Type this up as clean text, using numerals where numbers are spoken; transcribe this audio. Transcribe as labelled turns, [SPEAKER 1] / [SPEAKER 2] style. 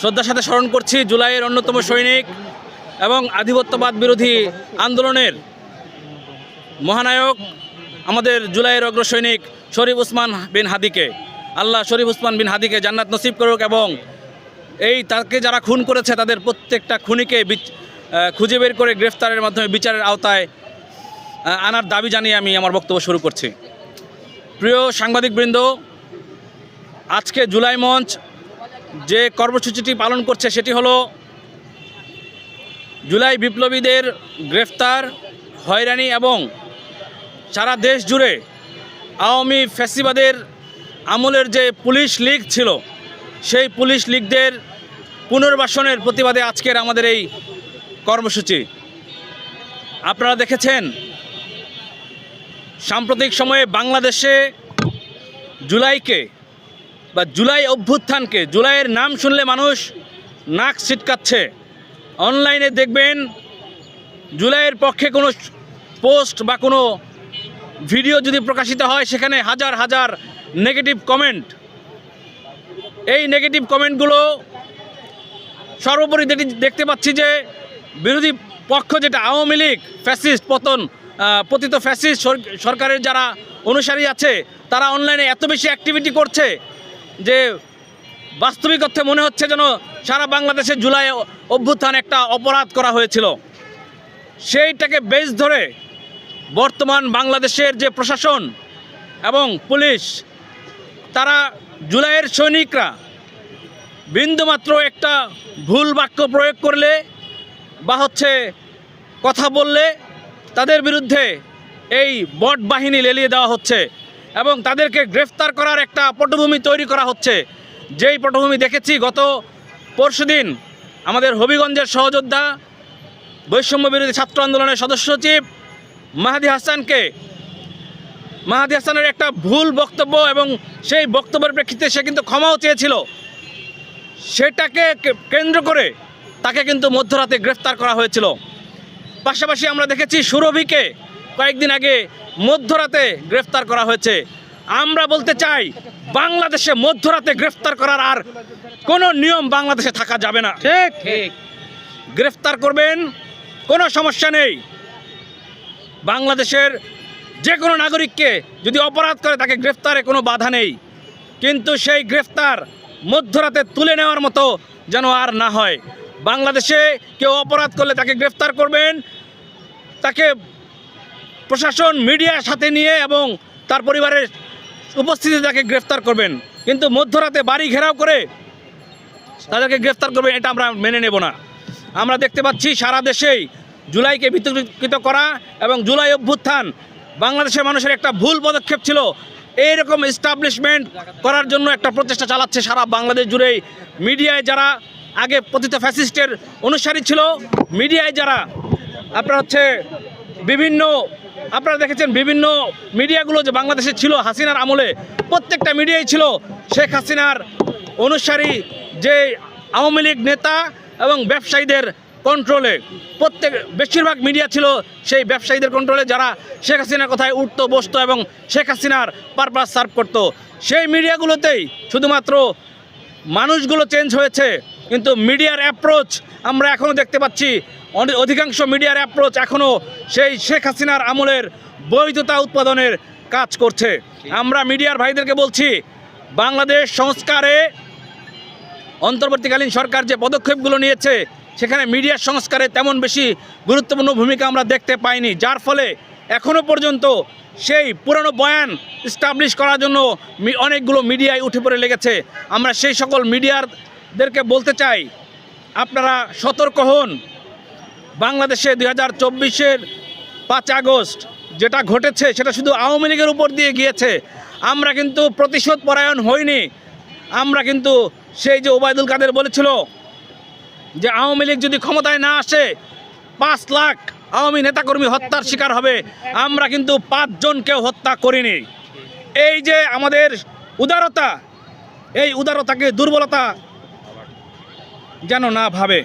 [SPEAKER 1] শ্রদ্ধার সাথে স্মরণ করছি জুলাইয়ের অন্যতম সৈনিক এবং আধিপত্যবাদ বিরোধী আন্দোলনের মহানায়ক আমাদের জুলাইয়ের অগ্রসৈনিক শরীফ ওসমান বিন হাদিকে। আল্লাহ শরীফ ওসমান বিন হাদিকে জান্নাত নসিব করুক এবং তাকে যারা খুন করেছে তাদের প্রত্যেকটা খুনিকে খুঁজে বের করে গ্রেফতারের মাধ্যমে বিচারের আওতায় আনার দাবি জানিয়ে আমি আমার বক্তব্য শুরু করছি। প্রিয় সাংবাদিকবৃন্দ, আজকে জুলাই মঞ্চ যে কর্মসূচিটি পালন করছে সেটি হলো জুলাই বিপ্লবীদের গ্রেফতার, হয়রানি এবং সারা দেশ জুড়ে আওয়ামী ফ্যাসিবাদের আমলের যে পুলিশ লীগ ছিল সেই পুলিশ লীগদের পুনর্বাসনের প্রতিবাদে আজকের আমাদের এই কর্মসূচি। আপনারা দেখেছেন সাম্প্রতিক সময়ে বাংলাদেশে জুলাইকে বা জুলাই অভ্যুত্থানকে, জুলাইয়ের নাম শুনলে মানুষ নাক ছিটকাচ্ছে। অনলাইনে দেখবেন জুলাইয়ের পক্ষে কোনো পোস্ট বা কোনো ভিডিও যদি প্রকাশিত হয় সেখানে হাজার হাজার নেগেটিভ কমেন্ট। এই নেগেটিভ কমেন্টগুলো সর্বোপরি দেখতে পাচ্ছি যে বিরোধী পক্ষ যেটা আওয়ামী লীগ, ফ্যাসিস্ট পতিত ফ্যাসিস্ট সরকারের যারা অনুসারী আছে তারা অনলাইনে এত বেশি অ্যাক্টিভিটি করছে যে বাস্তবিক অর্থে মনে হচ্ছে যেন সারা বাংলাদেশে জুলাই অভ্যুত্থান একটা অপরাধ করা হয়েছিল। সেইটাকে বেস ধরে বর্তমান বাংলাদেশের যে প্রশাসন এবং পুলিশ, তারা জুলাইয়ের সৈনিকরা বিন্দুমাত্র একটা ভুল বাক্য প্রয়োগ করলে বা কথা বললে তাদের বিরুদ্ধে এই বট বাহিনী লেলিয়ে দেওয়া হচ্ছে এবং তাদেরকে গ্রেফতার করার একটা পটভূমি তৈরি করা হচ্ছে। যেই পটভূমি দেখেছি গত পরশুদিন আমাদের হবিগঞ্জের সহযোদ্ধা বৈষম্য বিরোধী ছাত্র আন্দোলনের সদস্য সচিব মাহাদি হাসানের একটা ভুল বক্তব্য এবং সেই বক্তব্যের প্রেক্ষিতে সে কিন্তু ক্ষমাও চেয়েছিল। সেটাকে কেন্দ্র করে তাকে কিন্তু মধ্যরাতে গ্রেফতার করা হয়েছিল। পাশাপাশি আমরা দেখেছি সুরভিকে কয়েকদিন আগে মধ্যরাতে গ্রেফতার করা হয়েছে। আমরা বলতে চাই বাংলাদেশে মধ্যরাতে গ্রেফতার করার আর কোনো নিয়ম বাংলাদেশে থাকা যাবে না। ঠিক গ্রেফতার করবেন, কোনো সমস্যা নেই। বাংলাদেশের যে কোনো নাগরিককে যদি অপরাধ করে তাকে গ্রেফতারে কোনো বাধা নেই, কিন্তু সেই গ্রেফতার মধ্যরাতে তুলে নেওয়ার মতো যেন আর না হয়। বাংলাদেশে কেউ অপরাধ করলে তাকে গ্রেফতার করবেন, তাকে প্রশাসন মিডিয়ার সাথে নিয়ে এবং তার পরিবারের উপস্থিতিতে তাকে গ্রেফতার করবেন, কিন্তু মধ্যরাতে বাড়ি ঘেরাও করে তাদেরকে গ্রেফতার করবেন এটা আমরা মেনে নেব না। আমরা দেখতে পাচ্ছি সারা দেশেই জুলাইকে বিতর্কিত করা এবং জুলাই অভ্যুত্থান বাংলাদেশের মানুষের একটা ভুল পদক্ষেপ ছিল। এইরকম এস্টাবলিশমেন্ট করার জন্য একটা প্রচেষ্টা চালাচ্ছে সারা বাংলাদেশ জুড়েই। মিডিয়ায় যারা আগে পতিত ফ্যাসিস্টের অনুসারী ছিল, মিডিয়ায় যারা আপনারা দেখেছেন বিভিন্ন মিডিয়াগুলো যে বাংলাদেশে ছিল হাসিনার আমলে, প্রত্যেকটা মিডিয়াই ছিল শেখ হাসিনার অনুসারী যে আওয়ামী লীগ নেতা এবং ব্যবসায়ীদের কন্ট্রোলে। বেশিরভাগ মিডিয়া ছিল সেই ব্যবসায়ীদের কন্ট্রোলে, যারা শেখ হাসিনার কথায় উঠতো বসতো এবং শেখ হাসিনার পারপাস সার্ভ করতো। সেই মিডিয়াগুলোতেই শুধুমাত্র মানুষগুলো চেঞ্জ হয়েছে, কিন্তু মিডিয়ার অ্যাপ্রোচ আমরা এখনও দেখতে পাচ্ছি অধিকাংশ মিডিয়ার অ্যাপ্রোচ এখনও সেই শেখ হাসিনার আমলের বৈধতা উৎপাদনের কাজ করছে। আমরা মিডিয়ার ভাইদেরকে বলছি, বাংলাদেশ সংস্কারে অন্তর্বর্তীকালীন সরকার যে পদক্ষেপগুলো নিয়েছে সেখানে মিডিয়ার সংস্কারে তেমন বেশি গুরুত্বপূর্ণ ভূমিকা আমরা দেখতে পাইনি, যার ফলে এখনও পর্যন্ত সেই পুরনো বয়ান এস্টাবলিশ করার জন্য অনেকগুলো মিডিয়ায় উঠে পড়ে লেগেছে। আমরা সেই সকল মিডিয়ারদেরকে বলতে চাই, আপনারা সতর্ক হন। বাংলাদেশে 2024-এর 5 আগস্ট যেটা ঘটেছে সেটা শুধু আওয়ামী লীগের উপর দিয়ে গিয়েছে। আমরা কিন্তু প্রতিশোধ পরায়ণ হইনি। আমরা কিন্তু সেই যে ওবায়দুল কাদের বলেছিল যে আওয়ামী লীগ যদি ক্ষমতায় না আসে 5 লাখ আওয়ামী নেতাকর্মী হত্যার শিকার হবে, আমরা কিন্তু 5 জনকেও হত্যা করিনি। এই যে আমাদের উদারতা, এই উদারতাকে দুর্বলতা যেন না ভাবে।